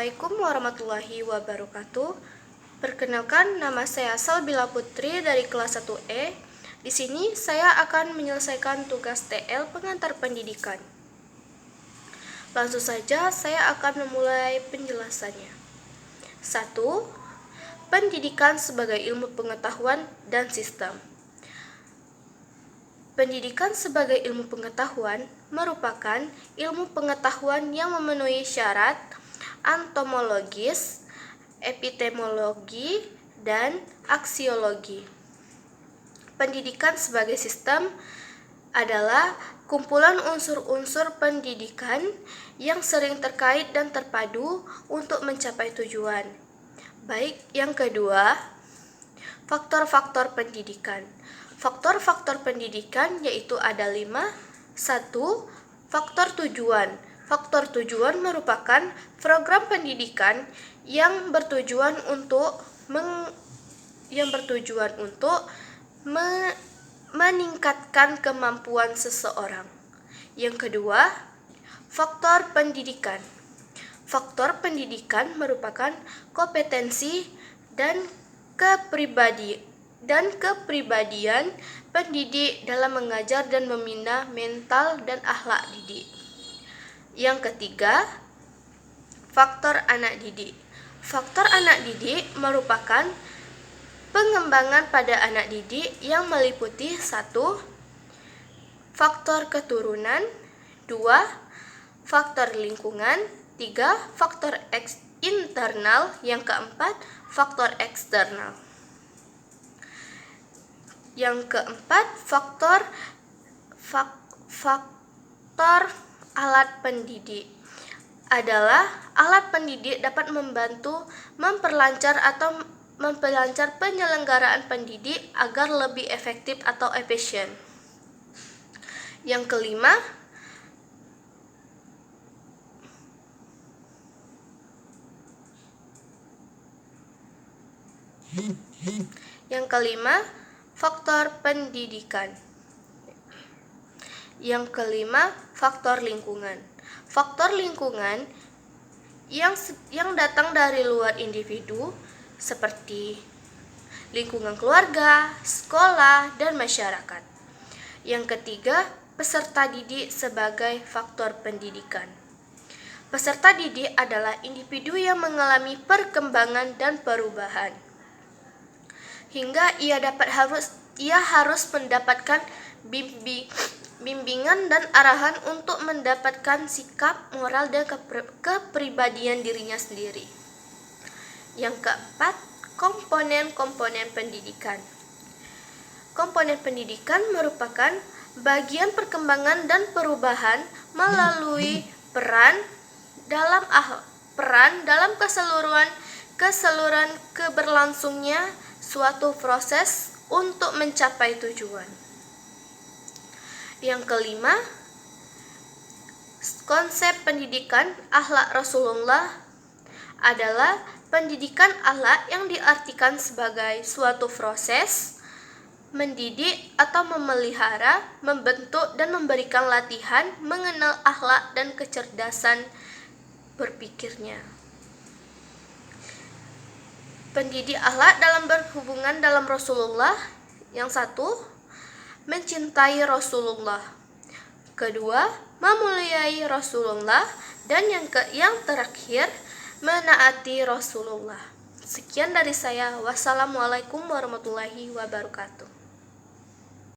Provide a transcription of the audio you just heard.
Assalamualaikum warahmatullahi wabarakatuh. Perkenalkan, nama saya Salbila Putri dari kelas 1E. Di sini saya akan menyelesaikan tugas TL pengantar pendidikan. Langsung saja saya akan memulai penjelasannya. 1. Pendidikan sebagai ilmu pengetahuan dan sistem. Pendidikan sebagai ilmu pengetahuan merupakan ilmu pengetahuan yang memenuhi syarat entomologis, epistemologi, dan aksiologi. Pendidikan sebagai sistem adalah kumpulan unsur-unsur pendidikan yang sering terkait dan terpadu untuk mencapai tujuan. Baik, yang kedua, faktor-faktor pendidikan. Faktor-faktor pendidikan yaitu ada 5. 1. Faktor tujuan. Faktor tujuan merupakan program pendidikan yang bertujuan untuk meningkatkan kemampuan seseorang. Yang kedua, faktor pendidikan. Faktor pendidikan merupakan kompetensi dan kepribadian pendidik dalam mengajar dan membina mental dan akhlak didik. Yang ketiga, faktor anak didik. Faktor anak didik merupakan pengembangan pada anak didik yang meliputi 1. Faktor keturunan, 2. Faktor lingkungan, 3. Faktor internal, yang keempat, faktor eksternal. Yang keempat, faktor alat pendidik adalah alat pendidik dapat membantu memperlancar penyelenggaraan pendidik agar lebih efektif atau efisien. Yang kelima, faktor pendidikan. Yang kelima, faktor lingkungan. Faktor lingkungan yang datang dari luar individu seperti lingkungan keluarga, sekolah, dan masyarakat. Yang ketiga, peserta didik sebagai faktor pendidikan. Peserta didik adalah individu yang mengalami perkembangan dan perubahan, hingga ia harus mendapatkan bimbingan dan arahan untuk mendapatkan sikap, moral, dan kepribadian dirinya sendiri. Yang keempat, komponen pendidikan. Komponen pendidikan merupakan bagian perkembangan dan perubahan melalui peran dalam keseluruhan keberlangsungnya suatu proses untuk mencapai tujuan. Yang kelima, konsep pendidikan akhlak Rasulullah adalah pendidikan akhlak yang diartikan sebagai suatu proses mendidik atau memelihara, membentuk, dan memberikan latihan mengenal akhlak dan kecerdasan berpikirnya. Pendidik akhlak dalam berhubungan dalam Rasulullah. Yang 1, mencintai Rasulullah. Kedua, memuliai Rasulullah. Dan yang terakhir, menaati Rasulullah. Sekian dari saya. Wassalamualaikum warahmatullahi wabarakatuh.